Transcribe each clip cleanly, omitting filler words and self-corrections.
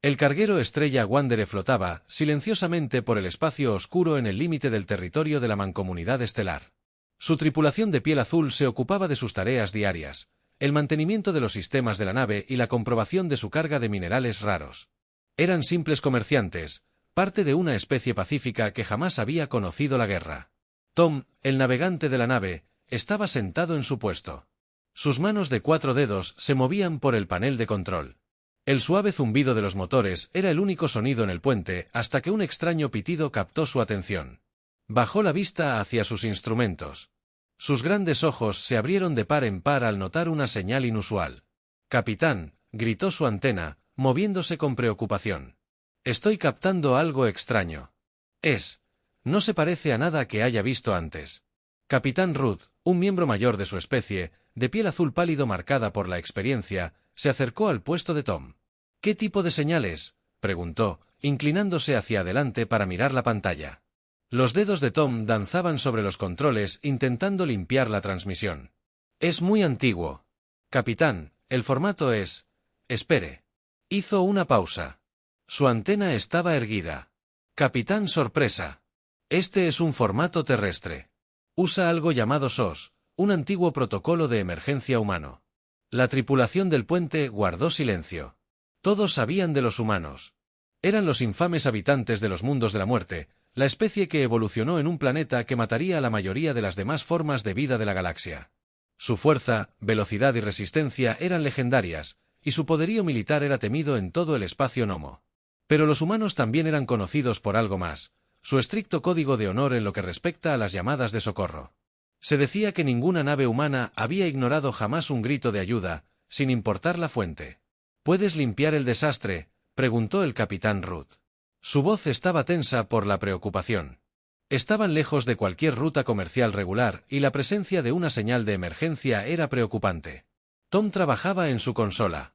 El carguero Estrella Wanderer flotaba, silenciosamente por el espacio oscuro en el límite del territorio de la Mancomunidad Estelar. Su tripulación de piel azul se ocupaba de sus tareas diarias, el mantenimiento de los sistemas de la nave y la comprobación de su carga de minerales raros. Eran simples comerciantes, parte de una especie pacífica que jamás había conocido la guerra. Tom, el navegante de la nave, estaba sentado en su puesto. Sus manos de 4 dedos se movían por el panel de control. El suave zumbido de los motores era el único sonido en el puente hasta que un extraño pitido captó su atención. Bajó la vista hacia sus instrumentos. Sus grandes ojos se abrieron de par en par al notar una señal inusual. «Capitán», gritó su antena, moviéndose con preocupación. «Estoy captando algo extraño. No se parece a nada que haya visto antes». Capitán Rudd, un miembro mayor de su especie, de piel azul pálido marcada por la experiencia, se acercó al puesto de Tom. «¿Qué tipo de señales?», preguntó, inclinándose hacia adelante para mirar la pantalla. Los dedos de Tom danzaban sobre los controles intentando limpiar la transmisión. «Es muy antiguo. Capitán, el formato es...». «Espere». Hizo una pausa. Su antena estaba erguida. «Capitán sorpresa. Este es un formato terrestre. Usa algo llamado SOS, un antiguo protocolo de emergencia humano». La tripulación del puente guardó silencio. Todos sabían de los humanos. Eran los infames habitantes de los mundos de la muerte, la especie que evolucionó en un planeta que mataría a la mayoría de las demás formas de vida de la galaxia. Su fuerza, velocidad y resistencia eran legendarias, y su poderío militar era temido en todo el espacio Nomo. Pero los humanos también eran conocidos por algo más, su estricto código de honor en lo que respecta a las llamadas de socorro. Se decía que ninguna nave humana había ignorado jamás un grito de ayuda, sin importar la fuente. «¿Puedes limpiar el desastre?», preguntó el capitán Rudd. Su voz estaba tensa por la preocupación. Estaban lejos de cualquier ruta comercial regular y la presencia de una señal de emergencia era preocupante. Tom trabajaba en su consola.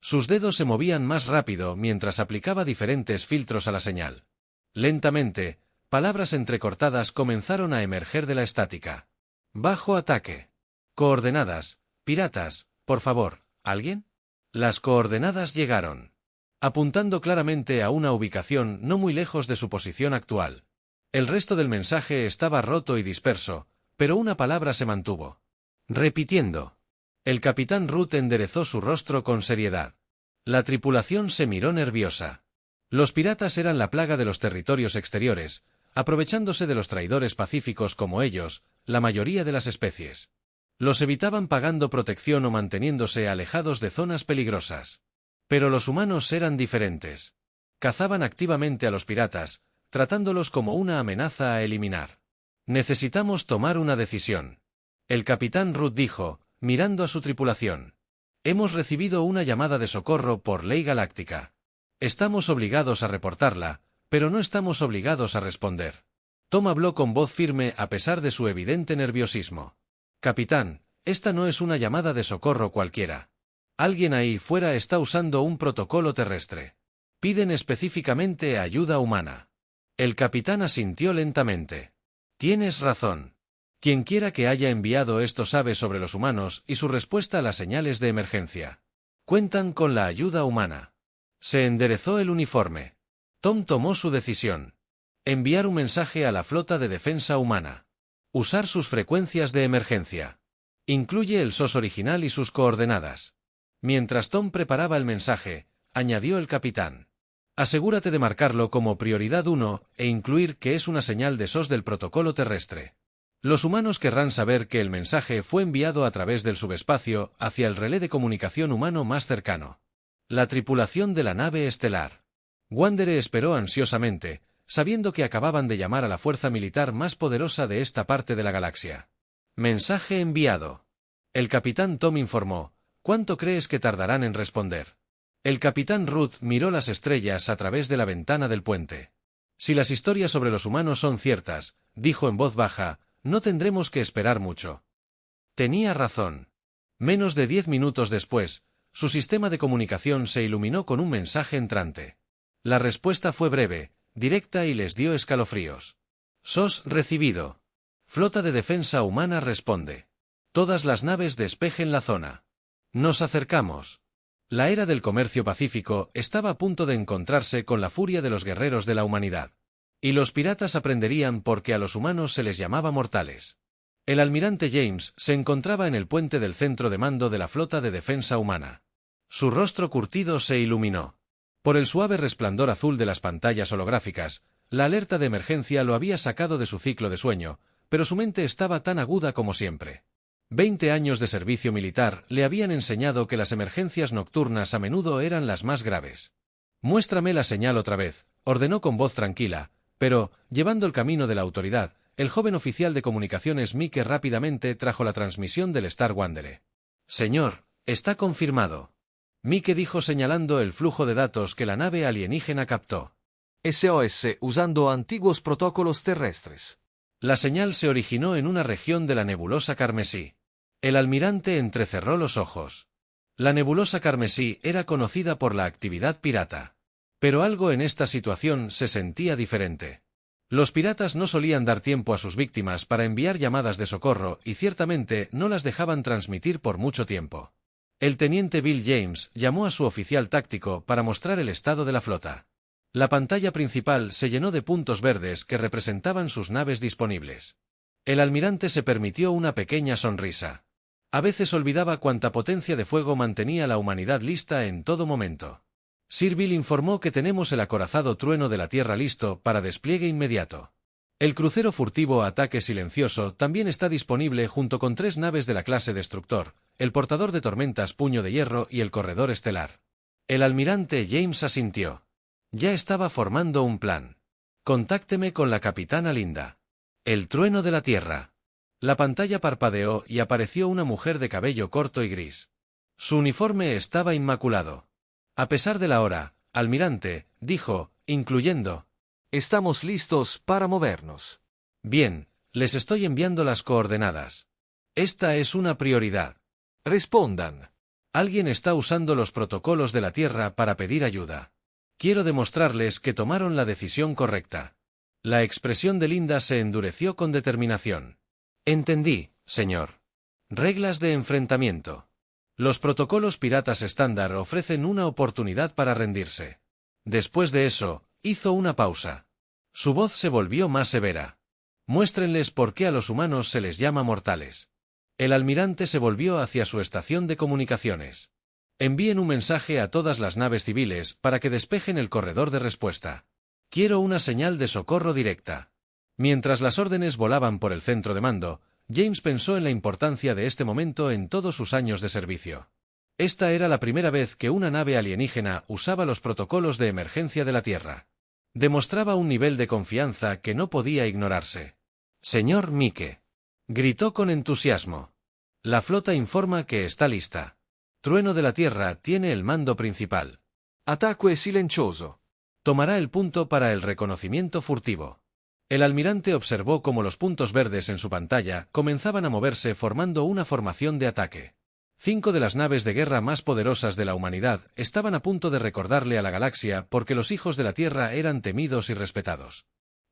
Sus dedos se movían más rápido mientras aplicaba diferentes filtros a la señal. Lentamente, palabras entrecortadas comenzaron a emerger de la estática. «Bajo ataque. Coordenadas. Piratas. Por favor, ¿alguien?». Las coordenadas llegaron, apuntando claramente a una ubicación no muy lejos de su posición actual. El resto del mensaje estaba roto y disperso, pero una palabra se mantuvo. Repitiendo. El capitán Rudd enderezó su rostro con seriedad. La tripulación se miró nerviosa. Los piratas eran la plaga de los territorios exteriores, aprovechándose de los traidores pacíficos como ellos, la mayoría de las especies. Los evitaban pagando protección o manteniéndose alejados de zonas peligrosas. Pero los humanos eran diferentes. Cazaban activamente a los piratas, tratándolos como una amenaza a eliminar. «Necesitamos tomar una decisión», el capitán Rudd dijo, mirando a su tripulación. «Hemos recibido una llamada de socorro por ley galáctica. Estamos obligados a reportarla, pero no estamos obligados a responder». Tom habló con voz firme a pesar de su evidente nerviosismo. «Capitán, esta no es una llamada de socorro cualquiera. Alguien ahí fuera está usando un protocolo terrestre. Piden específicamente ayuda humana». El capitán asintió lentamente. «Tienes razón. Quienquiera que haya enviado esto sabe sobre los humanos y su respuesta a las señales de emergencia. Cuentan con la ayuda humana». Se enderezó el uniforme. Tom tomó su decisión. Enviar un mensaje a la flota de defensa humana. Usar sus frecuencias de emergencia. Incluye el SOS original y sus coordenadas. Mientras Tom preparaba el mensaje, añadió el capitán. Asegúrate de marcarlo como prioridad 1 e incluir que es una señal de SOS del protocolo terrestre. Los humanos querrán saber que el mensaje fue enviado a través del subespacio hacia el relé de comunicación humano más cercano. La tripulación de la nave estelar. Wanderer esperó ansiosamente, sabiendo que acababan de llamar a la fuerza militar más poderosa de esta parte de la galaxia. «Mensaje enviado». El capitán Tom informó. «¿Cuánto crees que tardarán en responder?». El capitán Rudd miró las estrellas a través de la ventana del puente. «Si las historias sobre los humanos son ciertas», dijo en voz baja, «no tendremos que esperar mucho». Tenía razón. Menos de 10 minutos después, su sistema de comunicación se iluminó con un mensaje entrante. La respuesta fue breve, directa y les dio escalofríos. «SOS recibido. Flota de defensa humana responde. Todas las naves despejen la zona. Nos acercamos». La era del comercio pacífico estaba a punto de encontrarse con la furia de los guerreros de la humanidad. Y los piratas aprenderían por qué a los humanos se les llamaba mortales. El almirante James se encontraba en el puente del centro de mando de la flota de defensa humana. Su rostro curtido se iluminó. Por el suave resplandor azul de las pantallas holográficas, la alerta de emergencia lo había sacado de su ciclo de sueño, pero su mente estaba tan aguda como siempre. 20 años de servicio militar le habían enseñado que las emergencias nocturnas a menudo eran las más graves. «Muéstrame la señal otra vez», ordenó con voz tranquila, pero, llevando el camino de la autoridad, el joven oficial de comunicaciones Mike rápidamente trajo la transmisión del Star Wanderer. «Señor, está confirmado», Mike dijo señalando el flujo de datos que la nave alienígena captó. SOS usando antiguos protocolos terrestres. La señal se originó en una región de la nebulosa carmesí. El almirante entrecerró los ojos. La nebulosa carmesí era conocida por la actividad pirata. Pero algo en esta situación se sentía diferente. Los piratas no solían dar tiempo a sus víctimas para enviar llamadas de socorro y ciertamente no las dejaban transmitir por mucho tiempo. El teniente Bill James llamó a su oficial táctico para mostrar el estado de la flota. La pantalla principal se llenó de puntos verdes que representaban sus naves disponibles. El almirante se permitió una pequeña sonrisa. A veces olvidaba cuánta potencia de fuego mantenía la humanidad lista en todo momento. Sir Bill informó que tenemos el acorazado Trueno de la Tierra listo para despliegue inmediato. El crucero furtivo Ataque Silencioso también está disponible junto con 3 naves de la clase Destructor, el portador de tormentas Puño de Hierro y el corredor estelar. El almirante James asintió. Ya estaba formando un plan. Contácteme con la capitana Linda. El Trueno de la Tierra. La pantalla parpadeó y apareció una mujer de cabello corto y gris. Su uniforme estaba inmaculado. A pesar de la hora, almirante, dijo, incluyendo. Estamos listos para movernos. Bien, les estoy enviando las coordenadas. Esta es una prioridad. Respondan. Alguien está usando los protocolos de la Tierra para pedir ayuda. Quiero demostrarles que tomaron la decisión correcta. La expresión de Linda se endureció con determinación. Entendí, señor. Reglas de enfrentamiento. Los protocolos piratas estándar ofrecen una oportunidad para rendirse. Después de eso, hizo una pausa. Su voz se volvió más severa. Muéstrenles por qué a los humanos se les llama mortales. El almirante se volvió hacia su estación de comunicaciones. Envíen un mensaje a todas las naves civiles para que despejen el corredor de respuesta. Quiero una señal de socorro directa. Mientras las órdenes volaban por el centro de mando, James pensó en la importancia de este momento en todos sus años de servicio. Esta era la primera vez que una nave alienígena usaba los protocolos de emergencia de la Tierra. Demostraba un nivel de confianza que no podía ignorarse. «Señor Mike», gritó con entusiasmo. «La flota informa que está lista. Trueno de la Tierra tiene el mando principal. Ataque silencioso. Tomará el punto para el reconocimiento furtivo». El almirante observó cómo los puntos verdes en su pantalla comenzaban a moverse formando una formación de ataque. 5 de las naves de guerra más poderosas de la humanidad estaban a punto de recordarle a la galaxia porque los hijos de la Tierra eran temidos y respetados.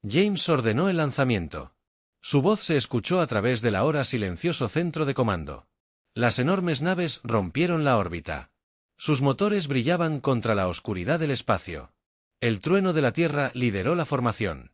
James ordenó el lanzamiento. Su voz se escuchó a través del ahora silencioso centro de comando. Las enormes naves rompieron la órbita. Sus motores brillaban contra la oscuridad del espacio. El Trueno de la Tierra lideró la formación.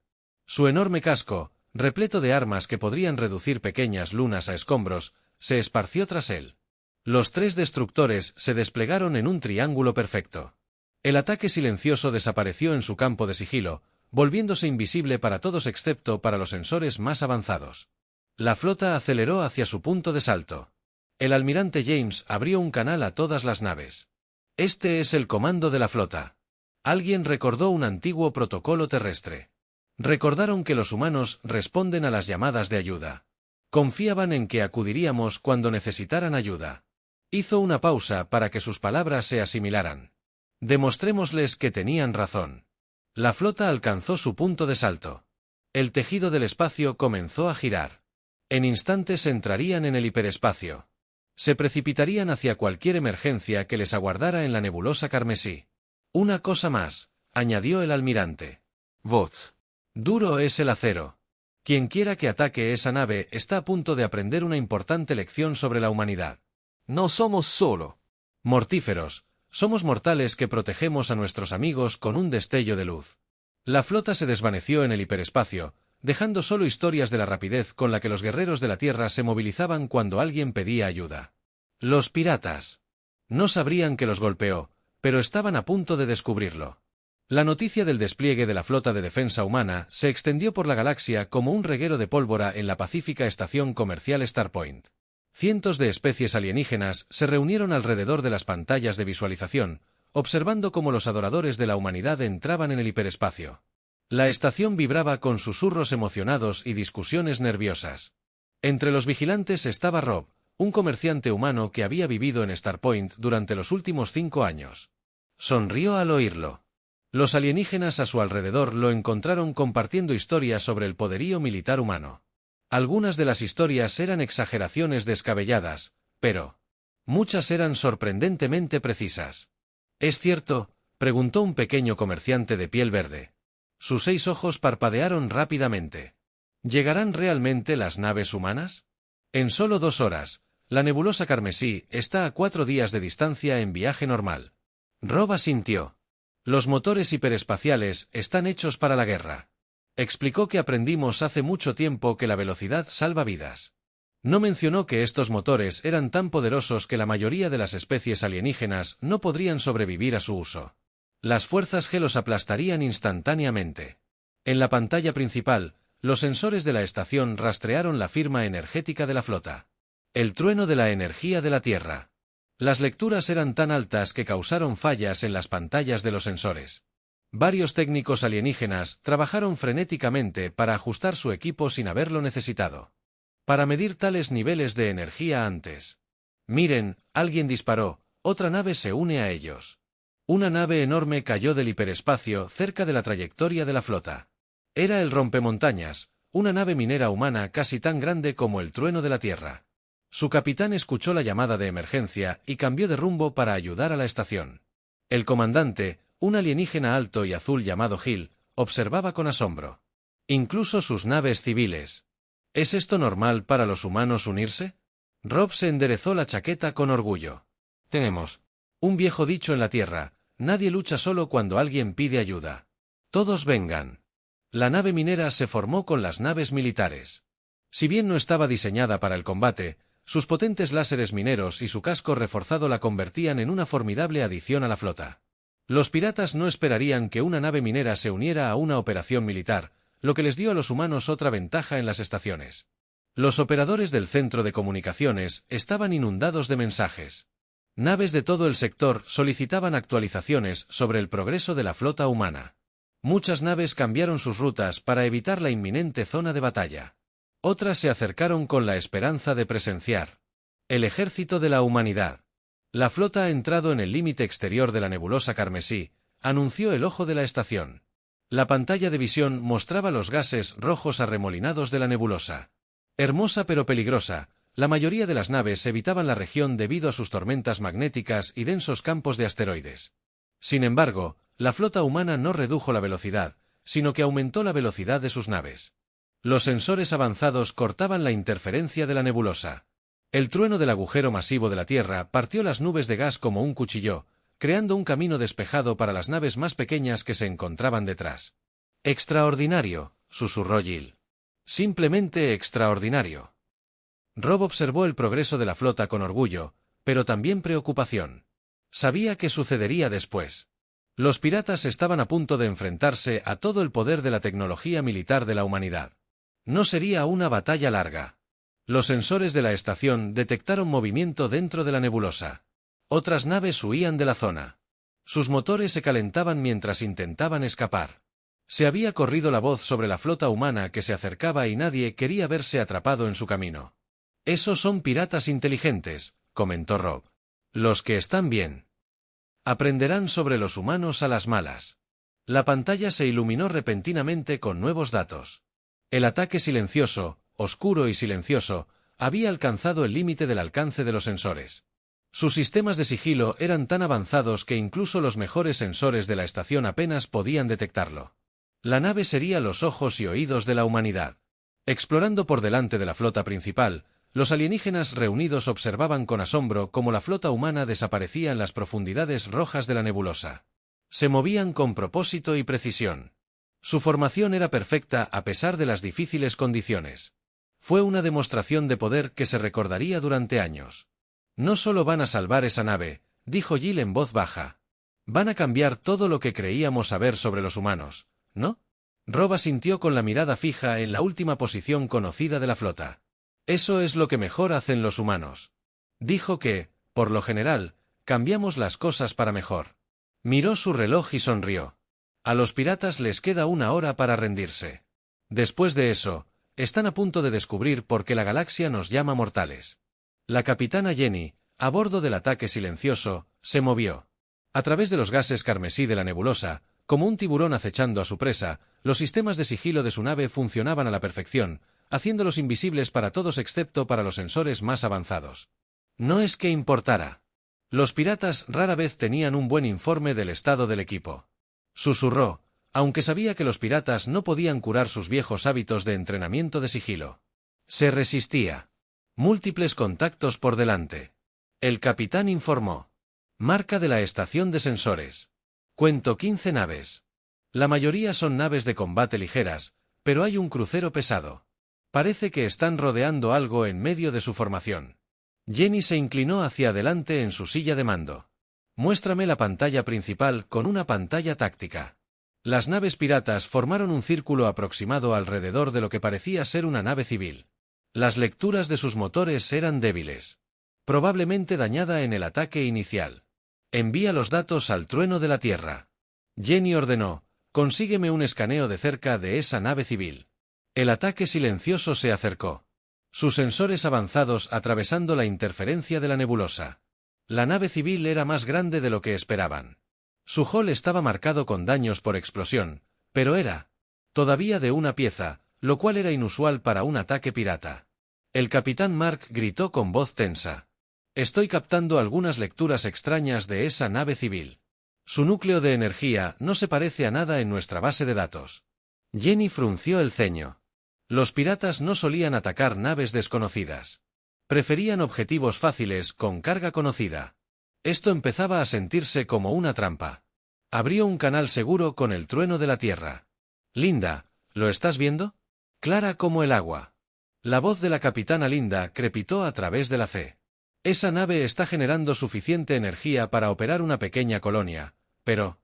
Su enorme casco, repleto de armas que podrían reducir pequeñas lunas a escombros, se esparció tras él. Los 3 destructores se desplegaron en un triángulo perfecto. El ataque silencioso desapareció en su campo de sigilo, volviéndose invisible para todos excepto para los sensores más avanzados. La flota aceleró hacia su punto de salto. El almirante James abrió un canal a todas las naves. Este es el comando de la flota. Alguien recordó un antiguo protocolo terrestre. Recordaron que los humanos responden a las llamadas de ayuda. Confiaban en que acudiríamos cuando necesitaran ayuda. Hizo una pausa para que sus palabras se asimilaran. Demostrémosles que tenían razón. La flota alcanzó su punto de salto. El tejido del espacio comenzó a girar. En instantes entrarían en el hiperespacio. Se precipitarían hacia cualquier emergencia que les aguardara en la nebulosa carmesí. Una cosa más, añadió el almirante. Voz. Duro es el acero. Quienquiera que ataque esa nave está a punto de aprender una importante lección sobre la humanidad. No somos solo mortíferos, Somos mortales que protegemos a nuestros amigos con un destello de luz. La flota se desvaneció en el hiperespacio, dejando solo historias de la rapidez con la que los guerreros de la Tierra se movilizaban cuando alguien pedía ayuda. Los piratas. No sabrían que los golpeó, pero estaban a punto de descubrirlo. La noticia del despliegue de la flota de defensa humana se extendió por la galaxia como un reguero de pólvora en la pacífica estación comercial Starpoint. Cientos de especies alienígenas se reunieron alrededor de las pantallas de visualización, observando cómo los adoradores de la humanidad entraban en el hiperespacio. La estación vibraba con susurros emocionados y discusiones nerviosas. Entre los vigilantes estaba Rob, un comerciante humano que había vivido en Starpoint durante los últimos 5 años. Sonrió al oírlo. Los alienígenas a su alrededor lo encontraron compartiendo historias sobre el poderío militar humano. Algunas de las historias eran exageraciones descabelladas, pero muchas eran sorprendentemente precisas. ¿Es cierto?, preguntó un pequeño comerciante de piel verde. Sus 6 ojos parpadearon rápidamente. ¿Llegarán realmente las naves humanas? En solo 2 horas, la nebulosa carmesí está a 4 días de distancia en viaje normal. Rob asintió. Los motores hiperespaciales están hechos para la guerra. Explicó que aprendimos hace mucho tiempo que la velocidad salva vidas. No mencionó que estos motores eran tan poderosos que la mayoría de las especies alienígenas no podrían sobrevivir a su uso. Las fuerzas G los aplastarían instantáneamente. En la pantalla principal, los sensores de la estación rastrearon la firma energética de la flota. El trueno de la energía de la Tierra. Las lecturas eran tan altas que causaron fallas en las pantallas de los sensores. Varios técnicos alienígenas trabajaron frenéticamente para ajustar su equipo sin haberlo necesitado. Para medir tales niveles de energía antes. Miren, alguien disparó, otra nave se une a ellos. Una nave enorme cayó del hiperespacio cerca de la trayectoria de la flota. Era el rompemontañas, una nave minera humana casi tan grande como el trueno de la Tierra. Su capitán escuchó la llamada de emergencia y cambió de rumbo para ayudar a la estación. El comandante, un alienígena alto y azul llamado Gil, observaba con asombro. Incluso sus naves civiles. ¿Es esto normal para los humanos unirse? Rob se enderezó la chaqueta con orgullo. Tenemos un viejo dicho en la Tierra: nadie lucha solo cuando alguien pide ayuda. Todos vengan. La nave minera se formó con las naves militares. Si bien no estaba diseñada para el combate, sus potentes láseres mineros y su casco reforzado la convertían en una formidable adición a la flota. Los piratas no esperarían que una nave minera se uniera a una operación militar, lo que les dio a los humanos otra ventaja en las estaciones. Los operadores del centro de comunicaciones estaban inundados de mensajes. Naves de todo el sector solicitaban actualizaciones sobre el progreso de la flota humana. Muchas naves cambiaron sus rutas para evitar la inminente zona de batalla. Otras se acercaron con la esperanza de presenciar el ejército de la humanidad. La flota ha entrado en el límite exterior de la nebulosa carmesí, anunció el ojo de la estación. La pantalla de visión mostraba los gases rojos arremolinados de la nebulosa. Hermosa pero peligrosa, la mayoría de las naves evitaban la región debido a sus tormentas magnéticas y densos campos de asteroides. Sin embargo, la flota humana no redujo la velocidad, sino que aumentó la velocidad de sus naves. Los sensores avanzados cortaban la interferencia de la nebulosa. El trueno del agujero masivo de la Tierra partió las nubes de gas como un cuchillo, creando un camino despejado para las naves más pequeñas que se encontraban detrás. «Extraordinario», susurró Jill. «Simplemente extraordinario». Rob observó el progreso de la flota con orgullo, pero también preocupación. Sabía qué sucedería después. Los piratas estaban a punto de enfrentarse a todo el poder de la tecnología militar de la humanidad. No sería una batalla larga. Los sensores de la estación detectaron movimiento dentro de la nebulosa. Otras naves huían de la zona. Sus motores se calentaban mientras intentaban escapar. Se había corrido la voz sobre la flota humana que se acercaba y nadie quería verse atrapado en su camino. «Esos son piratas inteligentes», comentó Rob. «Los que están bien. Aprenderán sobre los humanos a las malas». La pantalla se iluminó repentinamente con nuevos datos. El ataque silencioso, oscuro y silencioso, había alcanzado el límite del alcance de los sensores. Sus sistemas de sigilo eran tan avanzados que incluso los mejores sensores de la estación apenas podían detectarlo. La nave sería los ojos y oídos de la humanidad. Explorando por delante de la flota principal, Los alienígenas reunidos observaban con asombro cómo la flota humana desaparecía en las profundidades rojas de la nebulosa. Se movían con propósito y precisión. Su formación era perfecta a pesar de las difíciles condiciones. Fue una demostración de poder que se recordaría durante años. No solo van a salvar esa nave, dijo Jill en voz baja. Van a cambiar todo lo que creíamos saber sobre los humanos, ¿no? Rob asintió con la mirada fija en la última posición conocida de la flota. Eso es lo que mejor hacen los humanos. Dijo que, por lo general, cambiamos las cosas para mejor. Miró su reloj y sonrió. A los piratas les queda 1 hora para rendirse. Después de eso, están a punto de descubrir por qué la galaxia nos llama mortales. La capitana Jenny, a bordo del ataque silencioso, se movió. A través de los gases carmesí de la nebulosa, como un tiburón acechando a su presa, los sistemas de sigilo de su nave funcionaban a la perfección, haciéndolos invisibles para todos excepto para los sensores más avanzados. No es que importara. Los piratas rara vez tenían un buen informe del estado del equipo. Susurró, aunque sabía que los piratas no podían curar sus viejos hábitos de entrenamiento de sigilo. Se resistía. Múltiples contactos por delante. El capitán informó. Marca de la estación de sensores. Cuento 15 naves. La mayoría son naves de combate ligeras, pero hay un crucero pesado. Parece que están rodeando algo en medio de su formación. Jenny se inclinó hacia adelante en su silla de mando. Muéstrame la pantalla principal con una pantalla táctica. Las naves piratas formaron un círculo aproximado alrededor de lo que parecía ser una nave civil. Las lecturas de sus motores eran débiles. Probablemente dañada en el ataque inicial. Envía los datos al trueno de la Tierra. Jenny ordenó, consígueme un escaneo de cerca de esa nave civil. El ataque silencioso se acercó. Sus sensores avanzados atravesando la interferencia de la nebulosa. La nave civil era más grande de lo que esperaban. Su hull estaba marcado con daños por explosión, pero era todavía de una pieza, lo cual era inusual para un ataque pirata. El capitán Mark gritó con voz tensa. Estoy captando algunas lecturas extrañas de esa nave civil. Su núcleo de energía no se parece a nada en nuestra base de datos. Jenny frunció el ceño. Los piratas no solían atacar naves desconocidas. Preferían objetivos fáciles con carga conocida. Esto empezaba a sentirse como una trampa. Abrió un canal seguro con el trueno de la Tierra. Linda, ¿lo estás viendo? Clara como el agua. La voz de la capitana Linda crepitó a través de la C. Esa nave está generando suficiente energía para operar una pequeña colonia, pero...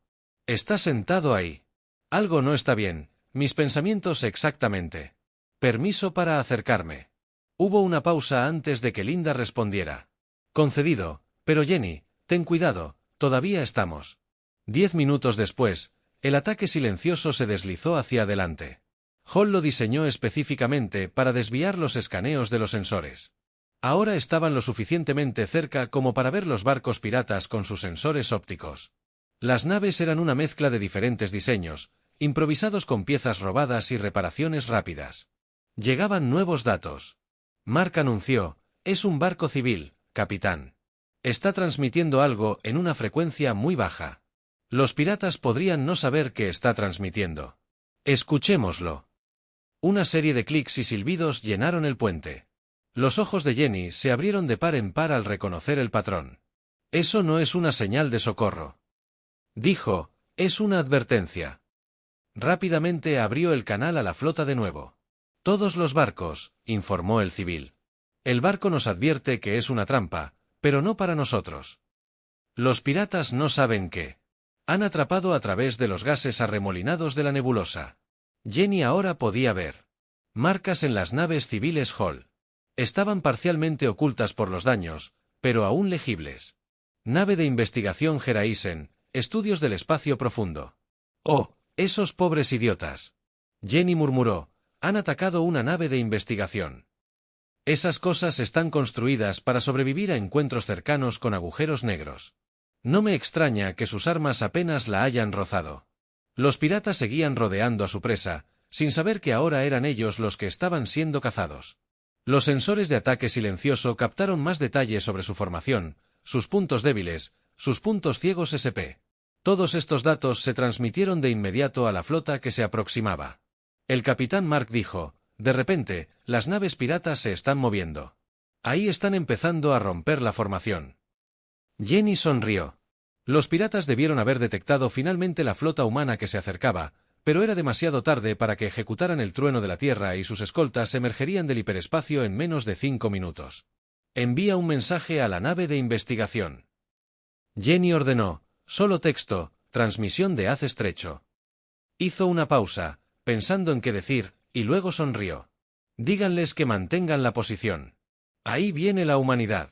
está sentado ahí. Algo no está bien, mis pensamientos exactamente. Permiso para acercarme. Hubo una pausa antes de que Linda respondiera. Concedido, pero Jenny, ten cuidado, todavía estamos. 10 minutos después, el ataque silencioso se deslizó hacia adelante. Hall lo diseñó específicamente para desviar los escaneos de los sensores. Ahora estaban lo suficientemente cerca como para ver los barcos piratas con sus sensores ópticos. Las naves eran una mezcla de diferentes diseños, improvisados con piezas robadas y reparaciones rápidas. Llegaban nuevos datos. Mark anunció, es un barco civil, capitán. Está transmitiendo algo en una frecuencia muy baja. Los piratas podrían no saber qué está transmitiendo. Escuchémoslo. Una serie de clics y silbidos llenaron el puente. Los ojos de Jenny se abrieron de par en par al reconocer el patrón. Eso no es una señal de socorro. Dijo, es una advertencia. Rápidamente abrió el canal a la flota de nuevo. Todos los barcos, informó el civil. El barco nos advierte que es una trampa, pero no para nosotros. Los piratas no saben qué. Han atrapado a través de los gases arremolinados de la nebulosa. Jenny ahora podía ver marcas en las naves civiles Hall. Estaban parcialmente ocultas por los daños, pero aún legibles. Nave de investigación Geraisen, estudios del espacio profundo. Oh, esos pobres idiotas. Jenny murmuró, han atacado una nave de investigación. Esas cosas están construidas para sobrevivir a encuentros cercanos con agujeros negros. No me extraña que sus armas apenas la hayan rozado. Los piratas seguían rodeando a su presa, sin saber que ahora eran ellos los que estaban siendo cazados. Los sensores de ataque silencioso captaron más detalles sobre su formación, sus puntos débiles, sus puntos ciegos SP. Todos estos datos se transmitieron de inmediato a la flota que se aproximaba. El capitán Mark dijo, de repente, las naves piratas se están moviendo. Ahí están empezando a romper la formación. Jenny sonrió. Los piratas debieron haber detectado finalmente la flota humana que se acercaba, pero era demasiado tarde para que ejecutaran el trueno de la Tierra y sus escoltas emergerían del hiperespacio en menos de 5 minutos. Envía un mensaje a la nave de investigación. Jenny ordenó, solo texto, transmisión de haz estrecho. Hizo una pausa, pensando en qué decir, y luego sonrió. Díganles que mantengan la posición. Ahí viene la humanidad.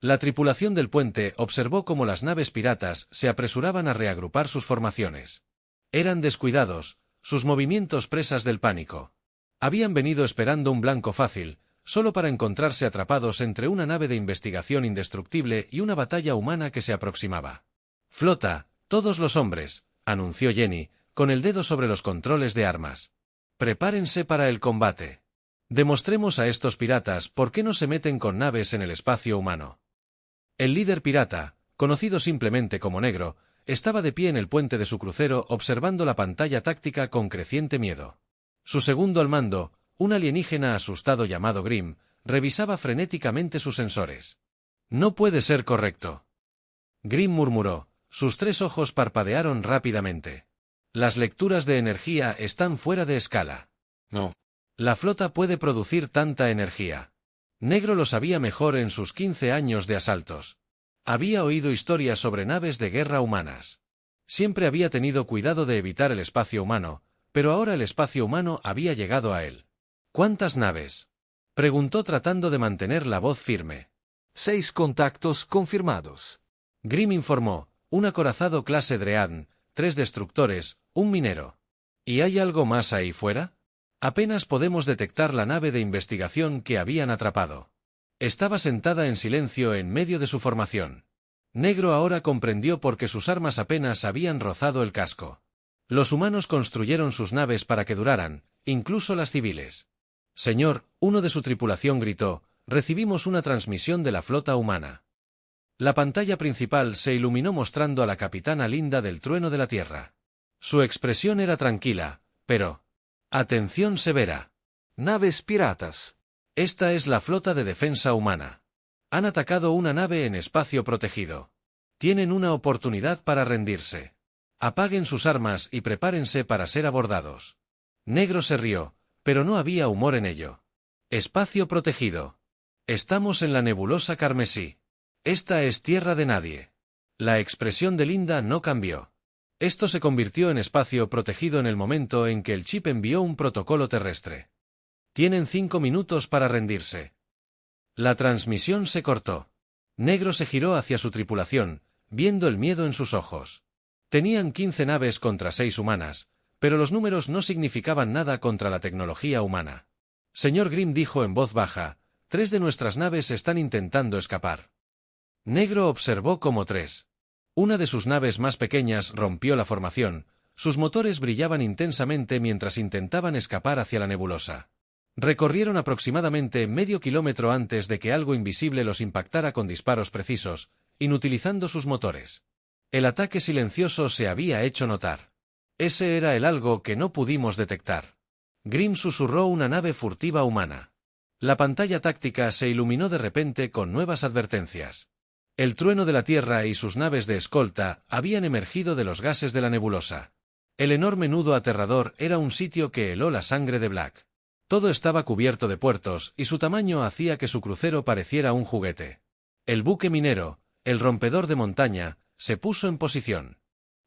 La tripulación del puente observó cómo las naves piratas se apresuraban a reagrupar sus formaciones. Eran descuidados, sus movimientos presas del pánico. Habían venido esperando un blanco fácil, solo para encontrarse atrapados entre una nave de investigación indestructible y una batalla humana que se aproximaba. Flota, todos los hombres, anunció Jenny, con el dedo sobre los controles de armas. Prepárense para el combate. Demostremos a estos piratas por qué no se meten con naves en el espacio humano. El líder pirata, conocido simplemente como Negro, estaba de pie en el puente de su crucero observando la pantalla táctica con creciente miedo. Su segundo al mando, un alienígena asustado llamado Grimm, revisaba frenéticamente sus sensores. No puede ser correcto. Grimm murmuró, sus 3 ojos parpadearon rápidamente. Las lecturas de energía están fuera de escala. No. La flota puede producir tanta energía. Negro lo sabía mejor en sus 15 años de asaltos. Había oído historias sobre naves de guerra humanas. Siempre había tenido cuidado de evitar el espacio humano, pero ahora el espacio humano había llegado a él. ¿Cuántas naves?, preguntó tratando de mantener la voz firme. 6 contactos confirmados. Grimm informó, un acorazado clase Dreadn, 3 destructores, un minero. ¿Y hay algo más ahí fuera? Apenas podemos detectar la nave de investigación que habían atrapado. Estaba sentada en silencio en medio de su formación. Negro ahora comprendió por qué sus armas apenas habían rozado el casco. Los humanos construyeron sus naves para que duraran, incluso las civiles. Señor, uno de su tripulación gritó, recibimos una transmisión de la flota humana. La pantalla principal se iluminó mostrando a la capitana Linda del Trueno de la Tierra. Su expresión era tranquila, pero... atención severa. Naves piratas. Esta es la flota de defensa humana. Han atacado una nave en espacio protegido. Tienen una oportunidad para rendirse. Apaguen sus armas y prepárense para ser abordados. Negro se rió, pero no había humor en ello. Espacio protegido. Estamos en la nebulosa carmesí. Esta es tierra de nadie. La expresión de Linda no cambió. Esto se convirtió en espacio protegido en el momento en que el chip envió un protocolo terrestre. Tienen 5 minutos para rendirse. La transmisión se cortó. Negro se giró hacia su tripulación, viendo el miedo en sus ojos. Tenían 15 naves contra 6 humanas, pero los números no significaban nada contra la tecnología humana. Señor Grimm dijo en voz baja, 3 de nuestras naves están intentando escapar. Negro observó como 3. Una de sus naves más pequeñas rompió la formación, sus motores brillaban intensamente mientras intentaban escapar hacia la nebulosa. Recorrieron aproximadamente medio kilómetro antes de que algo invisible los impactara con disparos precisos, inutilizando sus motores. El ataque silencioso se había hecho notar. Ese era el algo que no pudimos detectar. Grimm susurró una nave furtiva humana. La pantalla táctica se iluminó de repente con nuevas advertencias. El Trueno de la Tierra y sus naves de escolta habían emergido de los gases de la nebulosa. El enorme nudo aterrador era un sitio que heló la sangre de Black. Todo estaba cubierto de puertos y su tamaño hacía que su crucero pareciera un juguete. El buque minero, el rompedor de montaña, se puso en posición.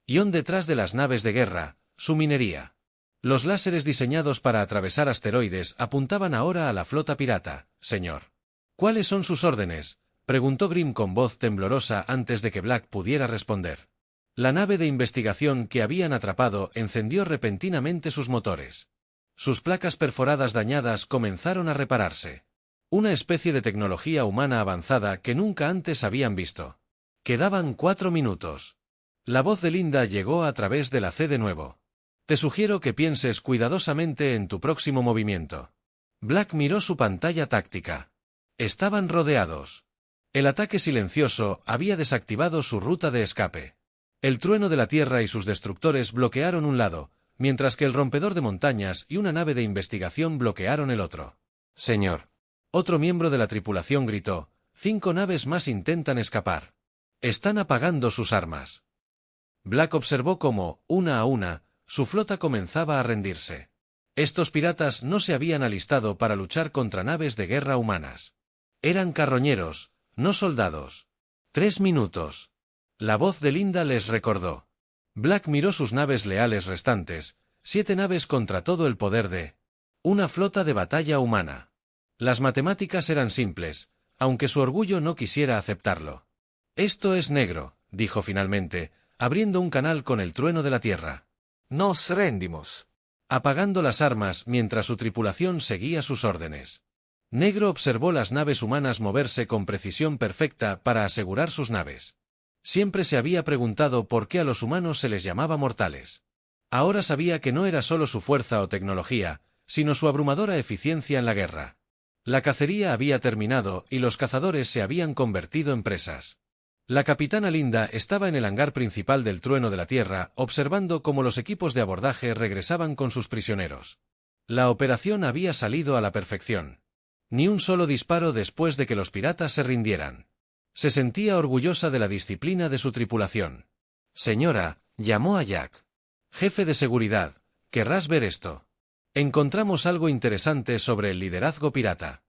Ion detrás de las naves de guerra, su minería. Los láseres diseñados para atravesar asteroides apuntaban ahora a la flota pirata, señor. ¿Cuáles son sus órdenes?, preguntó Grimm con voz temblorosa antes de que Black pudiera responder. La nave de investigación que habían atrapado encendió repentinamente sus motores. Sus placas perforadas dañadas comenzaron a repararse. Una especie de tecnología humana avanzada que nunca antes habían visto. Quedaban 4 minutos. La voz de Linda llegó a través de la C de nuevo. Te sugiero que pienses cuidadosamente en tu próximo movimiento. Black miró su pantalla táctica. Estaban rodeados. El ataque silencioso había desactivado su ruta de escape. El Trueno de la Tierra y sus destructores bloquearon un lado, mientras que el rompedor de montañas y una nave de investigación bloquearon el otro. Señor. Otro miembro de la tripulación gritó: 5 naves más intentan escapar. Están apagando sus armas. Black observó cómo, una a una, su flota comenzaba a rendirse. Estos piratas no se habían alistado para luchar contra naves de guerra humanas. Eran carroñeros, no soldados. 3 minutos. La voz de Linda les recordó. Black miró sus naves leales restantes, 7 naves contra todo el poder de una flota de batalla humana. Las matemáticas eran simples, aunque su orgullo no quisiera aceptarlo. Esto es negro, dijo finalmente, abriendo un canal con el trueno de la tierra. Nos rendimos. Apagando las armas mientras su tripulación seguía sus órdenes. Negro observó las naves humanas moverse con precisión perfecta para asegurar sus naves. Siempre se había preguntado por qué a los humanos se les llamaba mortales. Ahora sabía que no era solo su fuerza o tecnología, sino su abrumadora eficiencia en la guerra. La cacería había terminado y los cazadores se habían convertido en presas. La capitana Linda estaba en el hangar principal del Trueno de la Tierra, observando cómo los equipos de abordaje regresaban con sus prisioneros. La operación había salido a la perfección. Ni un solo disparo después de que los piratas se rindieran. Se sentía orgullosa de la disciplina de su tripulación. Señora, llamó a Jack. Jefe de seguridad, ¿querrás ver esto? Encontramos algo interesante sobre el liderazgo pirata.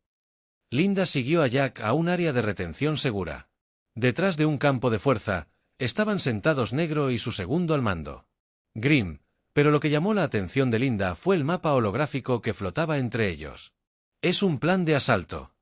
Linda siguió a Jack a un área de retención segura. Detrás de un campo de fuerza, estaban sentados Negro y su segundo al mando. Grimm, pero lo que llamó la atención de Linda fue el mapa holográfico que flotaba entre ellos. Es un plan de asalto.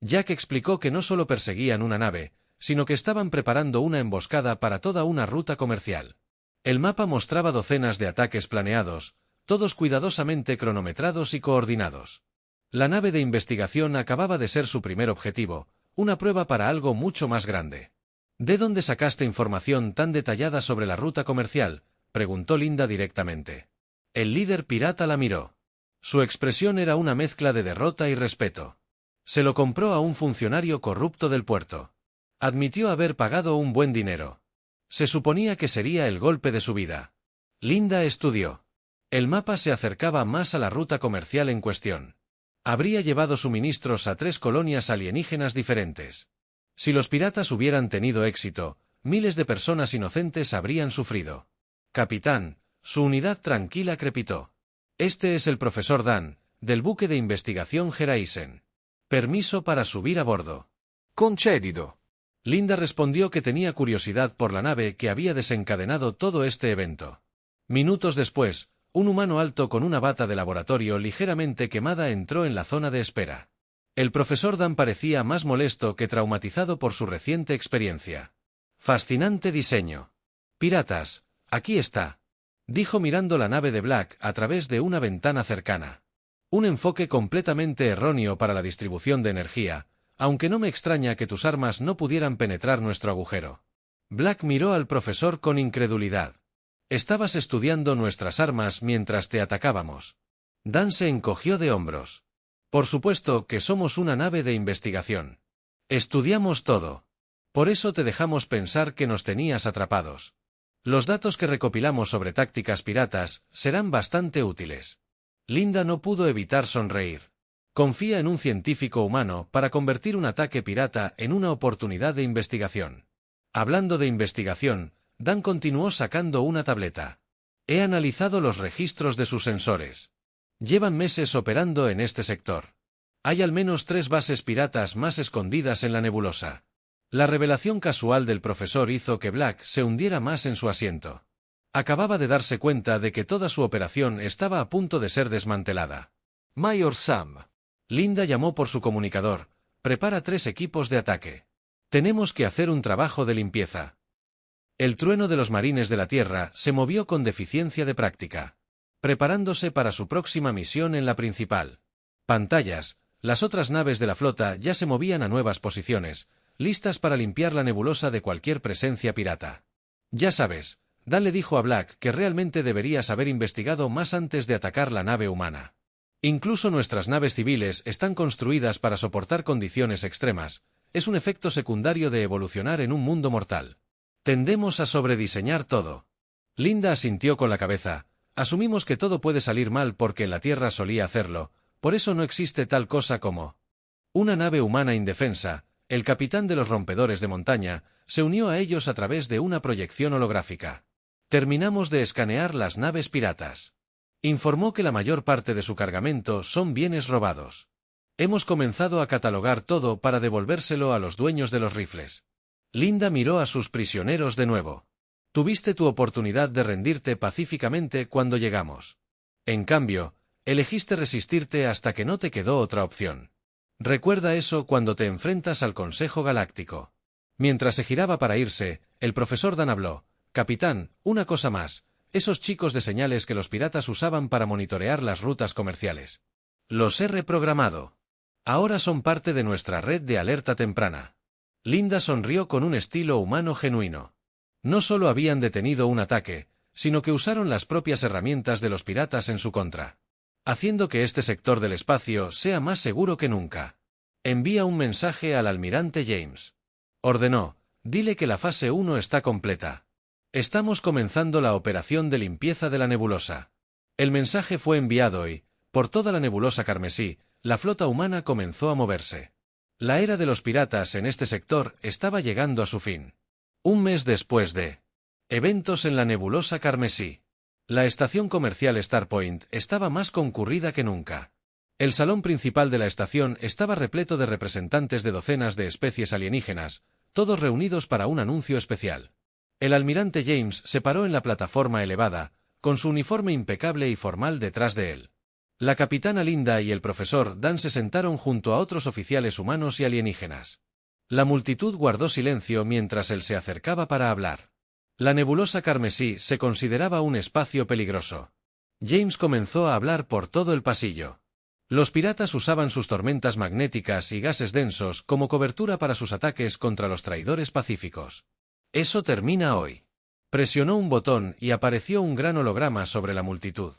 Jack explicó que no solo perseguían una nave, sino que estaban preparando una emboscada para toda una ruta comercial. El mapa mostraba docenas de ataques planeados, todos cuidadosamente cronometrados y coordinados. La nave de investigación acababa de ser su primer objetivo, una prueba para algo mucho más grande. ¿De dónde sacaste información tan detallada sobre la ruta comercial?, preguntó Linda directamente. El líder pirata la miró. Su expresión era una mezcla de derrota y respeto. Se lo compró a un funcionario corrupto del puerto. Admitió haber pagado un buen dinero. Se suponía que sería el golpe de su vida. Linda estudió. El mapa se acercaba más a la ruta comercial en cuestión. Habría llevado suministros a 3 colonias alienígenas diferentes. Si los piratas hubieran tenido éxito, miles de personas inocentes habrían sufrido. Capitán, su unidad tranquila crepitó. Este es el profesor Dan, del buque de investigación Geraisen. Permiso para subir a bordo. Concedido. Linda respondió que tenía curiosidad por la nave que había desencadenado todo este evento. Minutos después, un humano alto con una bata de laboratorio ligeramente quemada entró en la zona de espera. El profesor Dan parecía más molesto que traumatizado por su reciente experiencia. Fascinante diseño. Piratas, aquí está, dijo mirando la nave de Black a través de una ventana cercana. Un enfoque completamente erróneo para la distribución de energía, aunque no me extraña que tus armas no pudieran penetrar nuestro agujero. Black miró al profesor con incredulidad. Estabas estudiando nuestras armas mientras te atacábamos. Dan se encogió de hombros. Por supuesto que somos una nave de investigación. Estudiamos todo. Por eso te dejamos pensar que nos tenías atrapados. Los datos que recopilamos sobre tácticas piratas serán bastante útiles. Linda no pudo evitar sonreír. Confía en un científico humano para convertir un ataque pirata en una oportunidad de investigación. Hablando de investigación, Dan continuó sacando una tableta. He analizado los registros de sus sensores. Llevan meses operando en este sector. Hay al menos 3 bases piratas más escondidas en la nebulosa. La revelación casual del profesor hizo que Black se hundiera más en su asiento. Acababa de darse cuenta de que toda su operación estaba a punto de ser desmantelada. Mayor Sam. Linda llamó por su comunicador. Prepara 3 equipos de ataque. Tenemos que hacer un trabajo de limpieza. El trueno de los marines de la Tierra se movió con deficiencia de práctica, preparándose para su próxima misión en la principal. Pantallas, las otras naves de la flota ya se movían a nuevas posiciones, listas para limpiar la nebulosa de cualquier presencia pirata. Ya sabes, Dan le dijo a Black que realmente deberías haber investigado más antes de atacar la nave humana. Incluso nuestras naves civiles están construidas para soportar condiciones extremas, es un efecto secundario de evolucionar en un mundo mortal. Tendemos a sobrediseñar todo. Linda asintió con la cabeza. Asumimos que todo puede salir mal porque en la Tierra solía hacerlo, por eso no existe tal cosa como Una nave humana indefensa, el capitán de los rompedores de montaña, se unió a ellos a través de una proyección holográfica. Terminamos de escanear las naves piratas. Informó que la mayor parte de su cargamento son bienes robados. Hemos comenzado a catalogar todo para devolvérselo a los dueños de los rifles. Linda miró a sus prisioneros de nuevo. Tuviste tu oportunidad de rendirte pacíficamente cuando llegamos. En cambio, elegiste resistirte hasta que no te quedó otra opción. Recuerda eso cuando te enfrentas al Consejo Galáctico. Mientras se giraba para irse, el profesor Dan habló. Capitán, una cosa más. Esos chicos de señales que los piratas usaban para monitorear las rutas comerciales. Los he reprogramado. Ahora son parte de nuestra red de alerta temprana. Linda sonrió con un estilo humano genuino. No solo habían detenido un ataque, sino que usaron las propias herramientas de los piratas en su contra, haciendo que este sector del espacio sea más seguro que nunca. Envía un mensaje al almirante James. Ordenó, dile que la fase 1 está completa. Estamos comenzando la operación de limpieza de la nebulosa. El mensaje fue enviado y, por toda la nebulosa carmesí, la flota humana comenzó a moverse. La era de los piratas en este sector estaba llegando a su fin. Un mes después de eventos en la nebulosa carmesí, la estación comercial Starpoint estaba más concurrida que nunca. El salón principal de la estación estaba repleto de representantes de docenas de especies alienígenas, todos reunidos para un anuncio especial. El almirante James se paró en la plataforma elevada, con su uniforme impecable y formal detrás de él. La capitana Linda y el profesor Dan se sentaron junto a otros oficiales humanos y alienígenas. La multitud guardó silencio mientras él se acercaba para hablar. La nebulosa carmesí se consideraba un espacio peligroso. James comenzó a hablar por todo el pasillo. Los piratas usaban sus tormentas magnéticas y gases densos como cobertura para sus ataques contra los traidores pacíficos. Eso termina hoy. Presionó un botón y apareció un gran holograma sobre la multitud.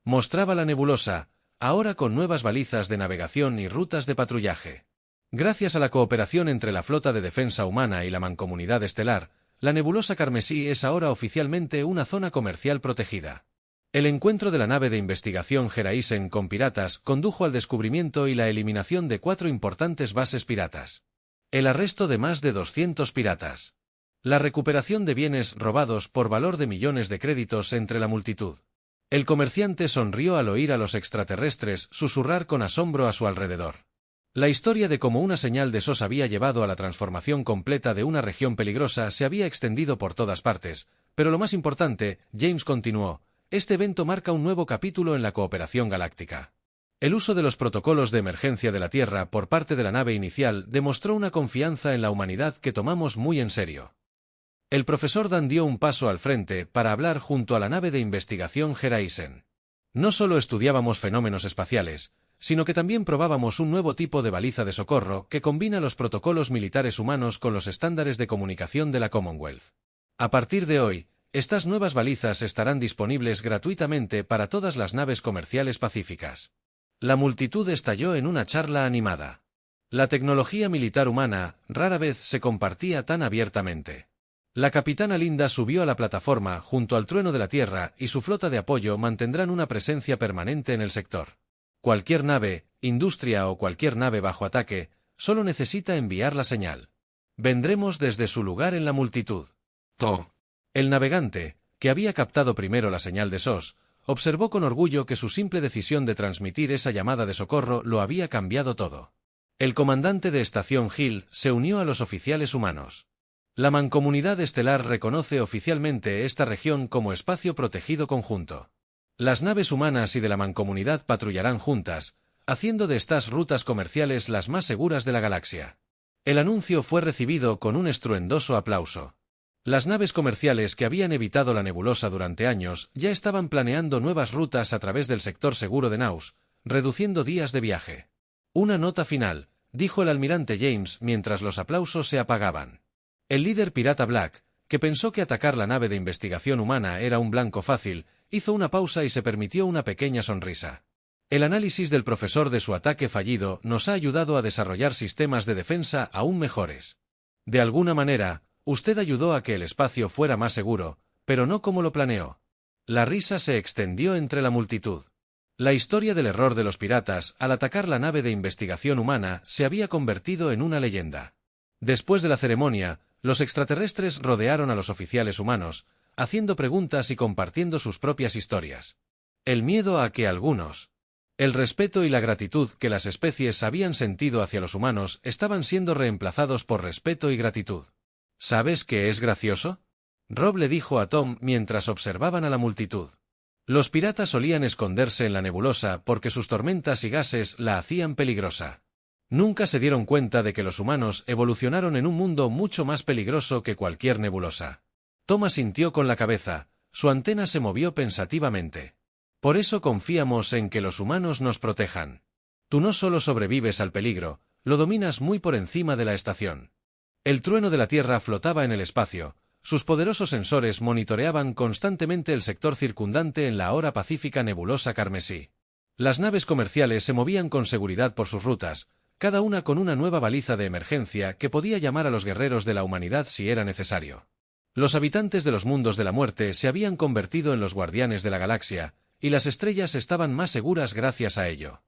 Mostraba la nebulosa, ahora con nuevas balizas de navegación y rutas de patrullaje. Gracias a la cooperación entre la Flota de Defensa Humana y la Mancomunidad Estelar, la nebulosa carmesí es ahora oficialmente una zona comercial protegida. El encuentro de la nave de investigación Geraisen con piratas condujo al descubrimiento y la eliminación de 4 importantes bases piratas. El arresto de más de 200 piratas. La recuperación de bienes robados por valor de millones de créditos entre la multitud. El comerciante sonrió al oír a los extraterrestres susurrar con asombro a su alrededor. La historia de cómo una señal de SOS había llevado a la transformación completa de una región peligrosa se había extendido por todas partes, pero lo más importante, James continuó, este evento marca un nuevo capítulo en la cooperación galáctica. El uso de los protocolos de emergencia de la Tierra por parte de la nave inicial demostró una confianza en la humanidad que tomamos muy en serio. El profesor Dan dio un paso al frente para hablar junto a la nave de investigación Geraisen. No solo estudiábamos fenómenos espaciales, sino que también probábamos un nuevo tipo de baliza de socorro que combina los protocolos militares humanos con los estándares de comunicación de la Commonwealth. A partir de hoy, estas nuevas balizas estarán disponibles gratuitamente para todas las naves comerciales pacíficas. La multitud estalló en una charla animada. La tecnología militar humana rara vez se compartía tan abiertamente. La capitana Linda subió a la plataforma junto al trueno de la Tierra y su flota de apoyo mantendrán una presencia permanente en el sector. Cualquier nave, industria o cualquier nave bajo ataque, solo necesita enviar la señal. Vendremos desde su lugar en la multitud. El navegante, que había captado primero la señal de SOS, observó con orgullo que su simple decisión de transmitir esa llamada de socorro lo había cambiado todo. El comandante de estación Hill se unió a los oficiales humanos. La Mancomunidad Estelar reconoce oficialmente esta región como espacio protegido conjunto. Las naves humanas y de la Mancomunidad patrullarán juntas, haciendo de estas rutas comerciales las más seguras de la galaxia. El anuncio fue recibido con un estruendoso aplauso. Las naves comerciales que habían evitado la nebulosa durante años ya estaban planeando nuevas rutas a través del sector seguro de Naus, reduciendo días de viaje. Una nota final, dijo el almirante James mientras los aplausos se apagaban. El líder pirata Black, que pensó que atacar la nave de investigación humana era un blanco fácil, hizo una pausa y se permitió una pequeña sonrisa. El análisis del profesor de su ataque fallido nos ha ayudado a desarrollar sistemas de defensa aún mejores. De alguna manera, usted ayudó a que el espacio fuera más seguro, pero no como lo planeó. La risa se extendió entre la multitud. La historia del error de los piratas al atacar la nave de investigación humana se había convertido en una leyenda. Después de la ceremonia, los extraterrestres rodearon a los oficiales humanos, haciendo preguntas y compartiendo sus propias historias. El miedo a que algunos, el respeto y la gratitud que las especies habían sentido hacia los humanos estaban siendo reemplazados por respeto y gratitud. ¿Sabes qué es gracioso?, Rob le dijo a Tom mientras observaban a la multitud. Los piratas solían esconderse en la nebulosa porque sus tormentas y gases la hacían peligrosa. Nunca se dieron cuenta de que los humanos evolucionaron en un mundo mucho más peligroso que cualquier nebulosa. Tom asintió con la cabeza, su antena se movió pensativamente. Por eso confiamos en que los humanos nos protejan. Tú no solo sobrevives al peligro, lo dominas muy por encima de la estación. El trueno de la Tierra flotaba en el espacio. Sus poderosos sensores monitoreaban constantemente el sector circundante en la hora pacífica nebulosa carmesí. Las naves comerciales se movían con seguridad por sus rutas, cada una con una nueva baliza de emergencia que podía llamar a los guerreros de la humanidad si era necesario. Los habitantes de los mundos de la muerte se habían convertido en los guardianes de la galaxia, y las estrellas estaban más seguras gracias a ello.